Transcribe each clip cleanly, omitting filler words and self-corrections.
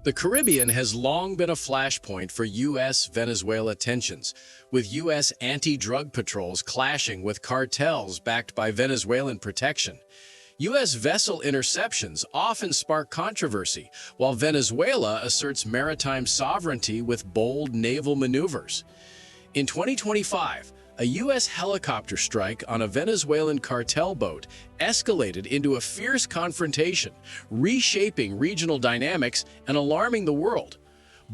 The Caribbean has long been a flashpoint for U.S.-Venezuela tensions, with U.S. anti-drug patrols clashing with cartels backed by Venezuelan protection. U.S. vessel interceptions often spark controversy, while Venezuela asserts maritime sovereignty with bold naval maneuvers. In 2025, a U.S. helicopter strike on a Venezuelan cartel boat escalated into a fierce confrontation, reshaping regional dynamics and alarming the world.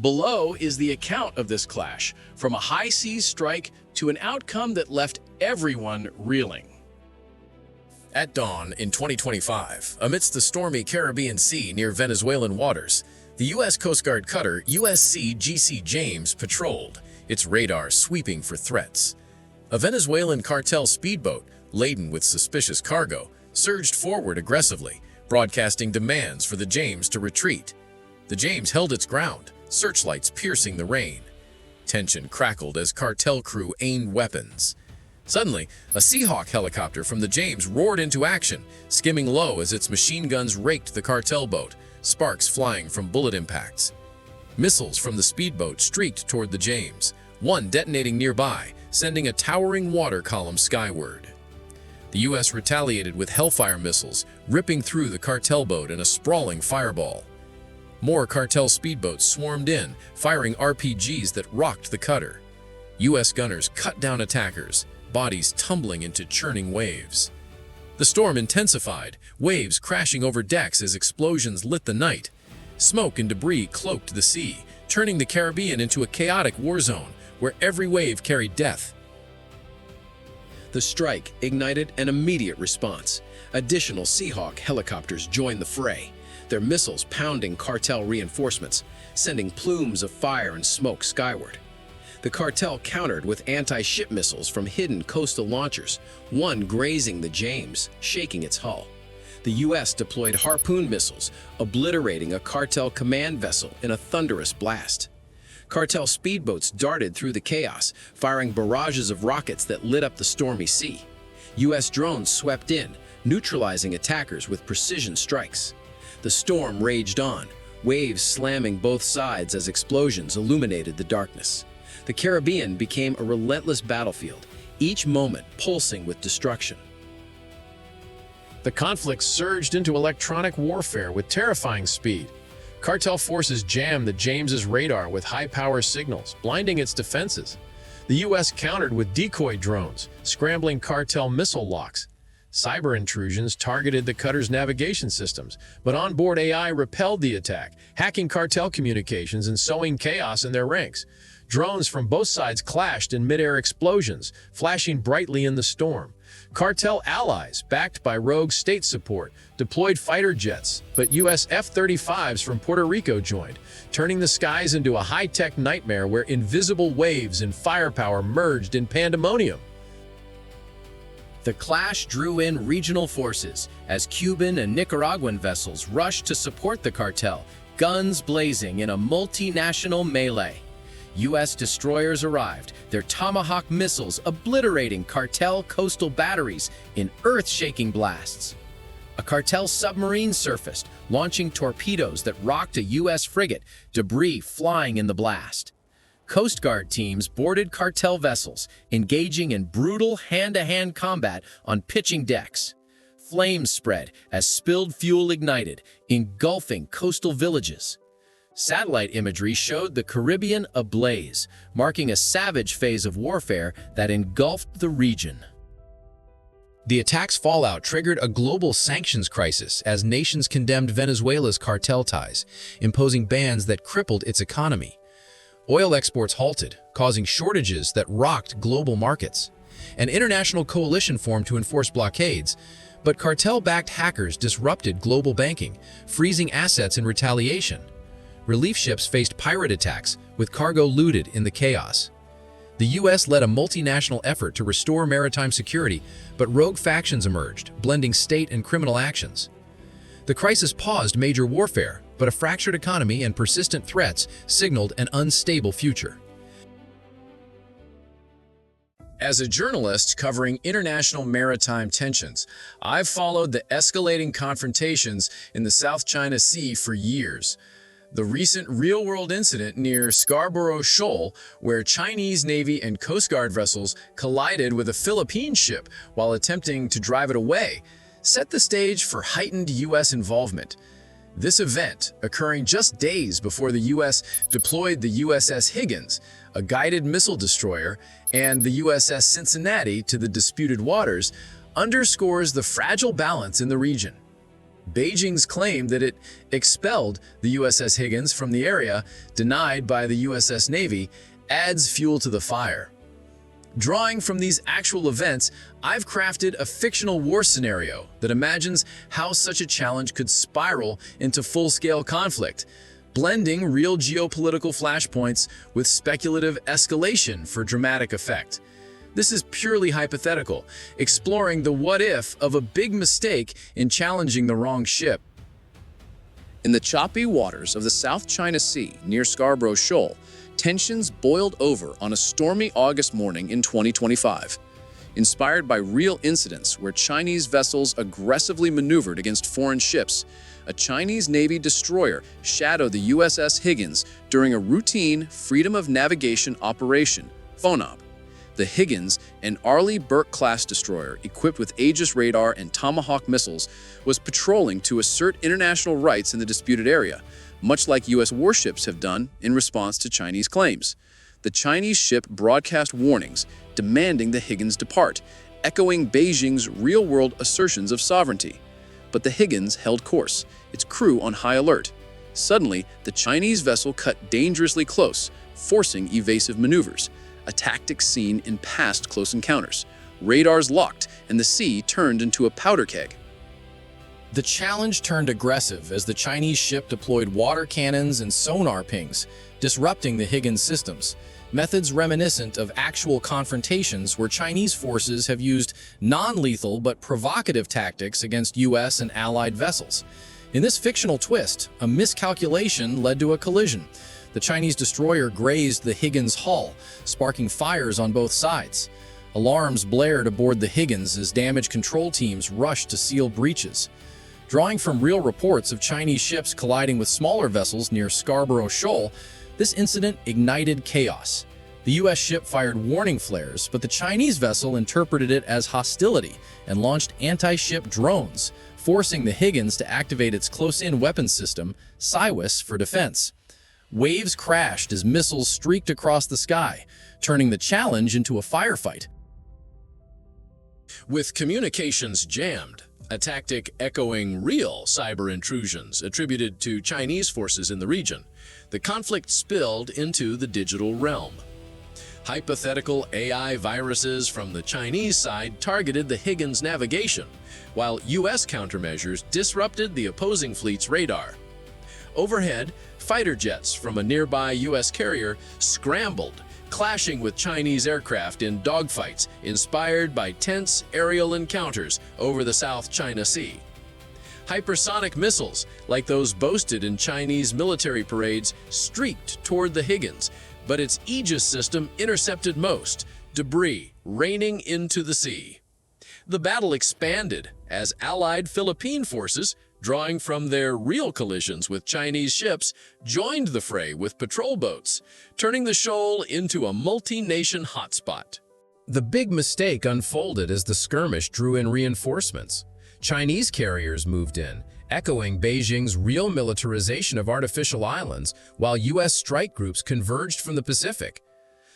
Below is the account of this clash, from a high-seas strike to an outcome that left everyone reeling. At dawn in 2025, amidst the stormy Caribbean Sea near Venezuelan waters, the U.S. Coast Guard cutter USC James patrolled, its radar sweeping for threats. A Venezuelan cartel speedboat, laden with suspicious cargo, surged forward aggressively, broadcasting demands for the James to retreat. The James held its ground, searchlights piercing the rain. Tension crackled as cartel crew aimed weapons. Suddenly, a Seahawk helicopter from the James roared into action, skimming low as its machine guns raked the cartel boat, sparks flying from bullet impacts. Missiles from the speedboat streaked toward the James, one detonating nearby, sending a towering water column skyward. The U.S. retaliated with Hellfire missiles, ripping through the cartel boat in a sprawling fireball. More cartel speedboats swarmed in, firing RPGs that rocked the cutter. U.S. gunners cut down attackers, bodies tumbling into churning waves. The storm intensified, waves crashing over decks as explosions lit the night. Smoke and debris cloaked the sea, turning the Caribbean into a chaotic war zone where every wave carried death. The strike ignited an immediate response. Additional Seahawk helicopters joined the fray, their missiles pounding cartel reinforcements, sending plumes of fire and smoke skyward. The cartel countered with anti-ship missiles from hidden coastal launchers, one grazing the James, shaking its hull. The U.S. deployed Harpoon missiles, obliterating a cartel command vessel in a thunderous blast. Cartel speedboats darted through the chaos, firing barrages of rockets that lit up the stormy sea. U.S. drones swept in, neutralizing attackers with precision strikes. The storm raged on, waves slamming both sides as explosions illuminated the darkness. The Caribbean became a relentless battlefield, each moment pulsing with destruction. The conflict surged into electronic warfare with terrifying speed. Cartel forces jammed the James's radar with high-power signals, blinding its defenses. The U.S. countered with decoy drones, scrambling cartel missile locks. Cyber intrusions targeted the cutter's navigation systems, but onboard AI repelled the attack, hacking cartel communications and sowing chaos in their ranks. Drones from both sides clashed in mid-air explosions, flashing brightly in the storm. Cartel allies, backed by rogue state support, deployed fighter jets, but U.S. F-35s from Puerto Rico joined, turning the skies into a high-tech nightmare where invisible waves and firepower merged in pandemonium. The clash drew in regional forces as Cuban and Nicaraguan vessels rushed to support the cartel, guns blazing in a multinational melee. U.S. destroyers arrived, their Tomahawk missiles obliterating cartel coastal batteries in earth-shaking blasts. A cartel submarine surfaced, launching torpedoes that rocked a U.S. frigate, debris flying in the blast. Coast Guard teams boarded cartel vessels, engaging in brutal hand-to-hand combat on pitching decks. Flames spread as spilled fuel ignited, engulfing coastal villages. Satellite imagery showed the Caribbean ablaze, marking a savage phase of warfare that engulfed the region. The attack's fallout triggered a global sanctions crisis as nations condemned Venezuela's cartel ties, imposing bans that crippled its economy. Oil exports halted, causing shortages that rocked global markets. An international coalition formed to enforce blockades, but cartel-backed hackers disrupted global banking, freezing assets in retaliation. Relief ships faced pirate attacks, with cargo looted in the chaos. The U.S. led a multinational effort to restore maritime security, but rogue factions emerged, blending state and criminal actions. The crisis paused major warfare, but a fractured economy and persistent threats signaled an unstable future. As a journalist covering international maritime tensions, I've followed the escalating confrontations in the South China Sea for years. The recent real-world incident near Scarborough Shoal, where Chinese Navy and Coast Guard vessels collided with a Philippine ship while attempting to drive it away, set the stage for heightened U.S. involvement. This event, occurring just days before the U.S. deployed the USS Higgins, a guided missile destroyer, and the USS Cincinnati to the disputed waters, underscores the fragile balance in the region. Beijing's claim that it expelled the USS Higgins from the area, denied by the USS Navy, adds fuel to the fire. Drawing from these actual events, I've crafted a fictional war scenario that imagines how such a challenge could spiral into full-scale conflict, blending real geopolitical flashpoints with speculative escalation for dramatic effect. This is purely hypothetical, exploring the what-if of a big mistake in challenging the wrong ship. In the choppy waters of the South China Sea near Scarborough Shoal, tensions boiled over on a stormy August morning in 2025. Inspired by real incidents where Chinese vessels aggressively maneuvered against foreign ships, a Chinese Navy destroyer shadowed the USS Higgins during a routine Freedom of Navigation operation, FONOP. The Higgins, an Arleigh Burke-class destroyer equipped with Aegis radar and Tomahawk missiles, was patrolling to assert international rights in the disputed area, much like U.S. warships have done in response to Chinese claims. The Chinese ship broadcast warnings, demanding the Higgins depart, echoing Beijing's real-world assertions of sovereignty. But the Higgins held course, its crew on high alert. Suddenly, the Chinese vessel cut dangerously close, forcing evasive maneuvers, a tactic seen in past close encounters. Radars locked, and the sea turned into a powder keg. The challenge turned aggressive as the Chinese ship deployed water cannons and sonar pings, disrupting the Higgins systems, methods reminiscent of actual confrontations where Chinese forces have used non-lethal but provocative tactics against U.S. and allied vessels. In this fictional twist, a miscalculation led to a collision. The Chinese destroyer grazed the Higgins hull, sparking fires on both sides. Alarms blared aboard the Higgins as damage control teams rushed to seal breaches. Drawing from real reports of Chinese ships colliding with smaller vessels near Scarborough Shoal, this incident ignited chaos. The U.S. ship fired warning flares, but the Chinese vessel interpreted it as hostility and launched anti-ship drones, forcing the Higgins to activate its close-in weapons system, CIWS, for defense. Waves crashed as missiles streaked across the sky, turning the challenge into a firefight. With communications jammed, a tactic echoing real cyber intrusions attributed to Chinese forces in the region, the conflict spilled into the digital realm. Hypothetical AI viruses from the Chinese side targeted the Higgins navigation, while U.S. countermeasures disrupted the opposing fleet's radar. Overhead, fighter jets from a nearby U.S. carrier scrambled, clashing with Chinese aircraft in dogfights inspired by tense aerial encounters over the South China Sea. Hypersonic missiles, like those boasted in Chinese military parades, streaked toward the Higgins, but its Aegis system intercepted most, debris raining into the sea. The battle expanded as allied Philippine forces, drawing from their real collisions with Chinese ships, joined the fray with patrol boats, turning the shoal into a multi-nation hotspot. The big mistake unfolded as the skirmish drew in reinforcements. Chinese carriers moved in, echoing Beijing's real militarization of artificial islands, while U.S. strike groups converged from the Pacific.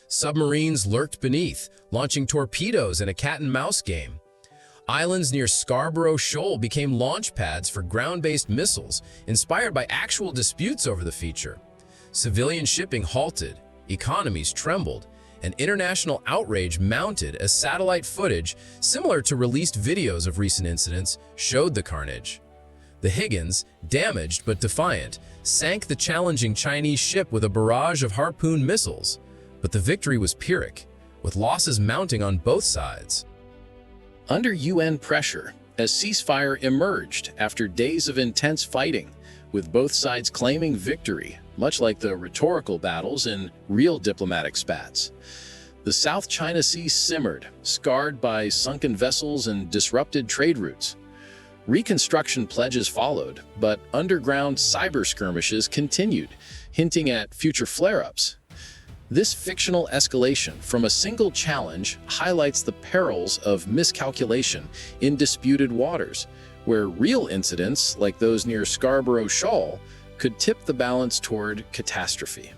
Submarines lurked beneath, launching torpedoes in a cat-and-mouse game. Islands near Scarborough Shoal became launch pads for ground-based missiles, inspired by actual disputes over the feature. Civilian shipping halted, economies trembled, and international outrage mounted as satellite footage, similar to released videos of recent incidents, showed the carnage. The Higgins, damaged but defiant, sank the challenging Chinese ship with a barrage of Harpoon missiles. But the victory was Pyrrhic, with losses mounting on both sides. Under UN pressure, a ceasefire emerged after days of intense fighting, with both sides claiming victory, much like the rhetorical battles in real diplomatic spats. The South China Sea simmered, scarred by sunken vessels and disrupted trade routes. Reconstruction pledges followed, but underground cyber skirmishes continued, hinting at future flare-ups. This fictional escalation from a single challenge highlights the perils of miscalculation in disputed waters, where real incidents like those near Scarborough Shoal could tip the balance toward catastrophe.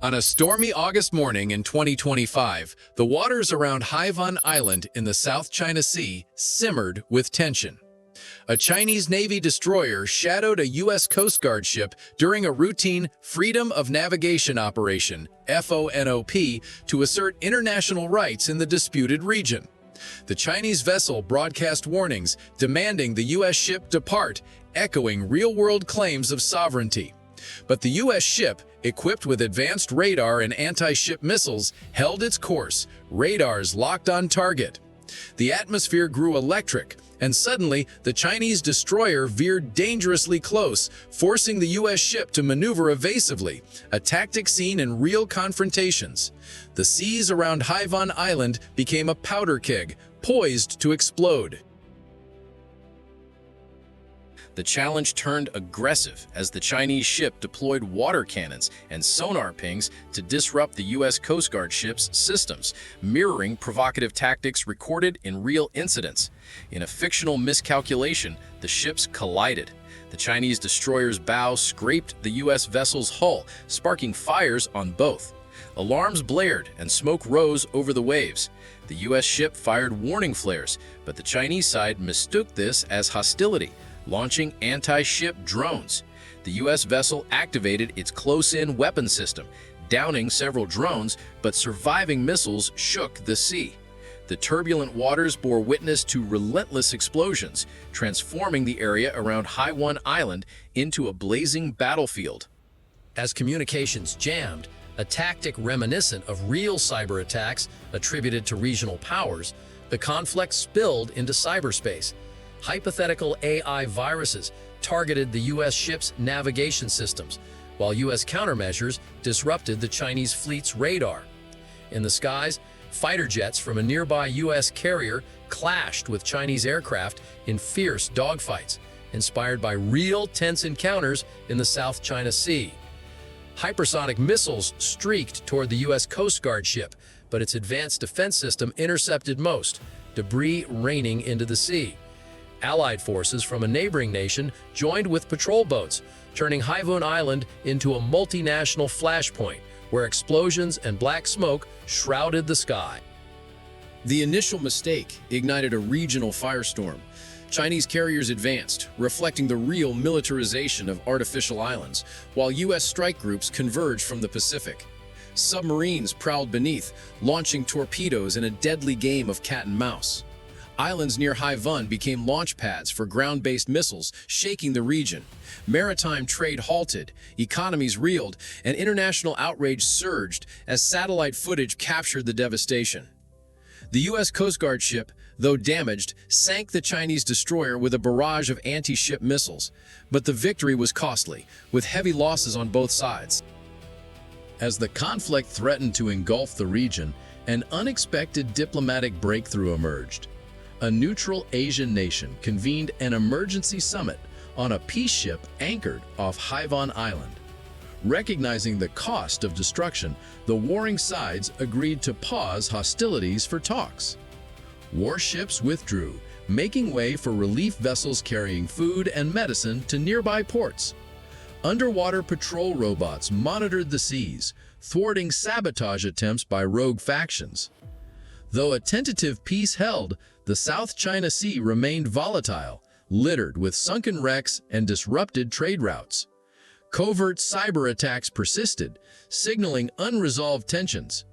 On a stormy August morning in 2025, the waters around Haivan Island in the South China Sea simmered with tension. A Chinese Navy destroyer shadowed a U.S. Coast Guard ship during a routine Freedom of Navigation operation, FONOP, to assert international rights in the disputed region. The Chinese vessel broadcast warnings demanding the U.S. ship depart, echoing real-world claims of sovereignty. But the U.S. ship, equipped with advanced radar and anti-ship missiles, held its course, radars locked on target. The atmosphere grew electric, and suddenly the Chinese destroyer veered dangerously close, forcing the U.S. ship to maneuver evasively, a tactic seen in real confrontations. The seas around Haivan Island became a powder keg, poised to explode. The challenge turned aggressive as the Chinese ship deployed water cannons and sonar pings to disrupt the U.S. Coast Guard ship's systems, mirroring provocative tactics recorded in real incidents. In a fictional miscalculation, the ships collided. The Chinese destroyer's bow scraped the U.S. vessel's hull, sparking fires on both. Alarms blared and smoke rose over the waves. The U.S. ship fired warning flares, but the Chinese side mistook this as hostility, launching anti-ship drones. The U.S. vessel activated its close-in weapon system, downing several drones, but surviving missiles shook the sea. The turbulent waters bore witness to relentless explosions, transforming the area around Haiwan Island into a blazing battlefield. As communications jammed, a tactic reminiscent of real cyber attacks attributed to regional powers, the conflict spilled into cyberspace. Hypothetical AI viruses targeted the U.S. ship's navigation systems, while U.S. countermeasures disrupted the Chinese fleet's radar. In the skies, fighter jets from a nearby U.S. carrier clashed with Chinese aircraft in fierce dogfights, inspired by real tense encounters in the South China Sea. Hypersonic missiles streaked toward the U.S. Coast Guard ship, but its advanced defense system intercepted most, debris raining into the sea. Allied forces from a neighboring nation joined with patrol boats, turning Haivan Island into a multinational flashpoint where explosions and black smoke shrouded the sky. The initial mistake ignited a regional firestorm. Chinese carriers advanced, reflecting the real militarization of artificial islands, while U.S. strike groups converged from the Pacific. Submarines prowled beneath, launching torpedoes in a deadly game of cat and mouse. Islands near Haivan became launch pads for ground-based missiles, shaking the region. Maritime trade halted, economies reeled, and international outrage surged as satellite footage captured the devastation. The U.S. Coast Guard ship, though damaged, sank the Chinese destroyer with a barrage of anti-ship missiles. But the victory was costly, with heavy losses on both sides. As the conflict threatened to engulf the region, an unexpected diplomatic breakthrough emerged. A neutral Asian nation convened an emergency summit on a peace ship anchored off Haivan Island. Recognizing the cost of destruction, the warring sides agreed to pause hostilities for talks. Warships withdrew, making way for relief vessels carrying food and medicine to nearby ports. Underwater patrol robots monitored the seas, thwarting sabotage attempts by rogue factions. Though a tentative peace held, the South China Sea remained volatile, littered with sunken wrecks and disrupted trade routes. Covert cyber attacks persisted, signaling unresolved tensions.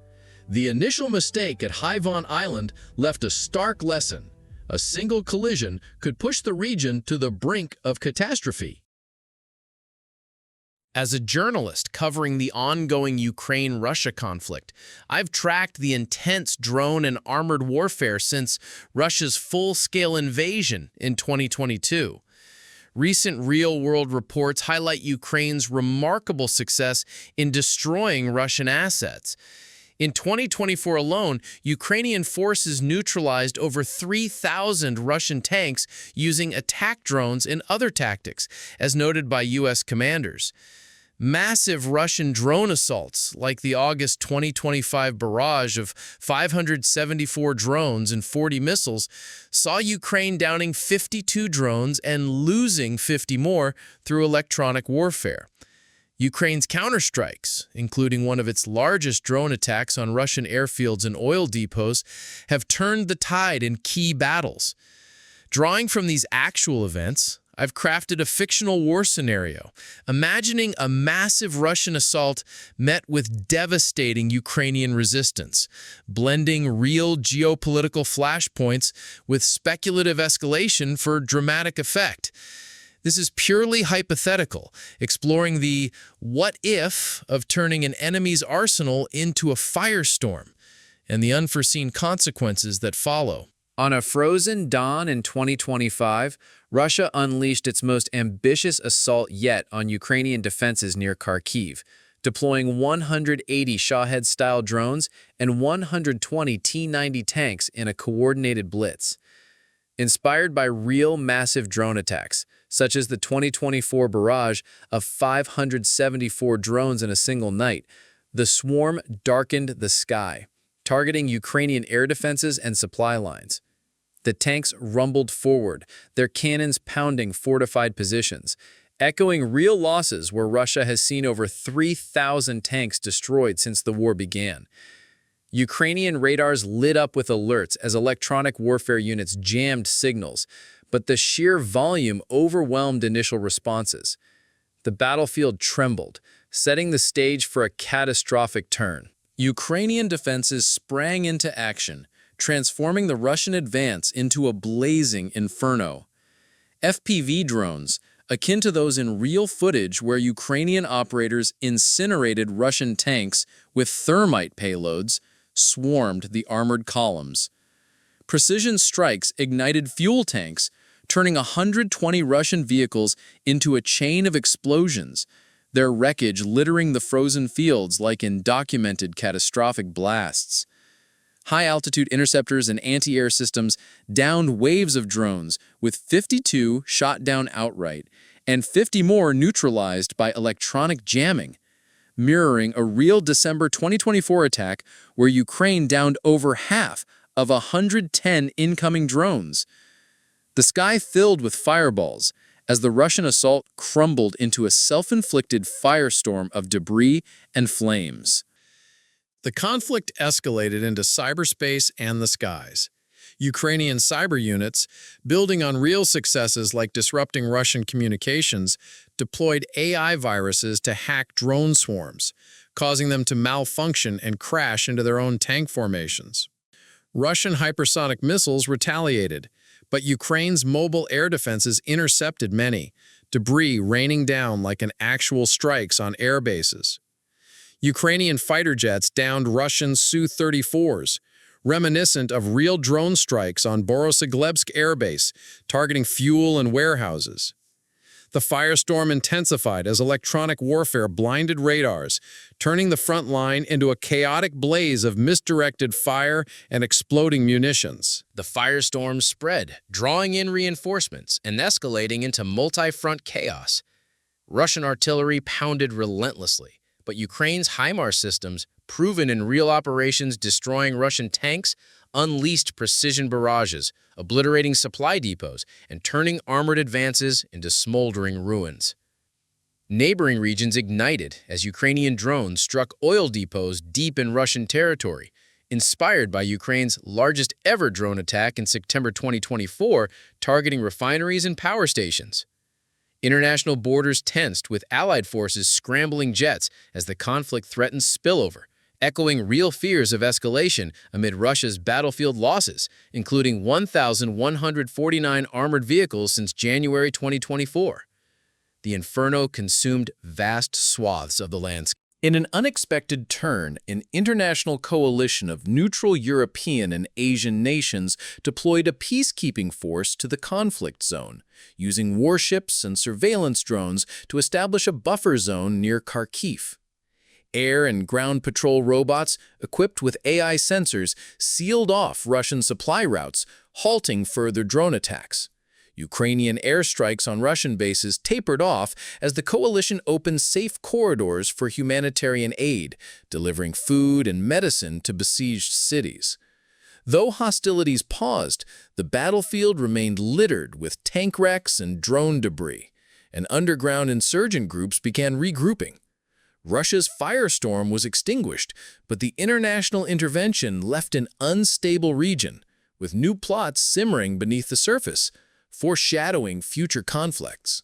The initial mistake at Haivan Island left a stark lesson. A single collision could push the region to the brink of catastrophe. As a journalist covering the ongoing Ukraine-Russia conflict, I've tracked the intense drone and armored warfare since Russia's full-scale invasion in 2022. Recent real-world reports highlight Ukraine's remarkable success in destroying Russian assets. In 2024 alone, Ukrainian forces neutralized over 3,000 Russian tanks using attack drones and other tactics, as noted by U.S. commanders. Massive Russian drone assaults, like the August 2025 barrage of 574 drones and 40 missiles, saw Ukraine downing 52 drones and losing 50 more through electronic warfare. Ukraine's counterstrikes, including one of its largest drone attacks on Russian airfields and oil depots, have turned the tide in key battles. Drawing from these actual events, I've crafted a fictional war scenario, imagining a massive Russian assault met with devastating Ukrainian resistance, blending real geopolitical flashpoints with speculative escalation for dramatic effect. This is purely hypothetical, exploring the what-if of turning an enemy's arsenal into a firestorm and the unforeseen consequences that follow. On a frozen dawn in 2025, Russia unleashed its most ambitious assault yet on Ukrainian defenses near Kharkiv, deploying 180 Shahed-style drones and 120 T-90 tanks in a coordinated blitz. Inspired by real massive drone attacks, such as the 2024 barrage of 574 drones in a single night, the swarm darkened the sky, targeting Ukrainian air defenses and supply lines. The tanks rumbled forward, their cannons pounding fortified positions, echoing real losses where Russia has seen over 3,000 tanks destroyed since the war began. Ukrainian radars lit up with alerts as electronic warfare units jammed signals, but the sheer volume overwhelmed initial responses. The battlefield trembled, setting the stage for a catastrophic turn. Ukrainian defenses sprang into action, transforming the Russian advance into a blazing inferno. FPV drones, akin to those in real footage where Ukrainian operators incinerated Russian tanks with thermite payloads, swarmed the armored columns. Precision strikes ignited fuel tanks, turning 120 Russian vehicles into a chain of explosions, their wreckage littering the frozen fields like in documented catastrophic blasts. High-altitude interceptors and anti-air systems downed waves of drones, with 52 shot down outright and 50 more neutralized by electronic jamming, mirroring a real December 2024 attack where Ukraine downed over half of 110 incoming drones. The sky filled with fireballs as the Russian assault crumbled into a self-inflicted firestorm of debris and flames. The conflict escalated into cyberspace and the skies. Ukrainian cyber units, building on real successes like disrupting Russian communications, deployed AI viruses to hack drone swarms, causing them to malfunction and crash into their own tank formations. Russian hypersonic missiles retaliated, but Ukraine's mobile air defenses intercepted many, debris raining down like an actual strikes on air bases. Ukrainian fighter jets downed Russian Su-34s, reminiscent of real drone strikes on Borisoglebsk Air Base, targeting fuel and warehouses. The firestorm intensified as electronic warfare blinded radars, turning the front line into a chaotic blaze of misdirected fire and exploding munitions. The firestorm spread, drawing in reinforcements and escalating into multi-front chaos. Russian artillery pounded relentlessly, but Ukraine's HIMARS systems, proven in real operations destroying Russian tanks, unleashed precision barrages, obliterating supply depots and turning armored advances into smoldering ruins. Neighboring regions ignited as Ukrainian drones struck oil depots deep in Russian territory, inspired by Ukraine's largest ever drone attack in September 2024, targeting refineries and power stations. International borders tensed with Allied forces scrambling jets as the conflict threatened spillover, echoing real fears of escalation amid Russia's battlefield losses, including 1,149 armored vehicles since January 2024. The inferno consumed vast swaths of the landscape. In an unexpected turn, an international coalition of neutral European and Asian nations deployed a peacekeeping force to the conflict zone, using warships and surveillance drones to establish a buffer zone near Kharkiv. Air and ground patrol robots, equipped with AI sensors, sealed off Russian supply routes, halting further drone attacks. Ukrainian airstrikes on Russian bases tapered off as the coalition opened safe corridors for humanitarian aid, delivering food and medicine to besieged cities. Though hostilities paused, the battlefield remained littered with tank wrecks and drone debris, and underground insurgent groups began regrouping. Russia's firestorm was extinguished, but the international intervention left an unstable region, with new plots simmering beneath the surface, foreshadowing future conflicts.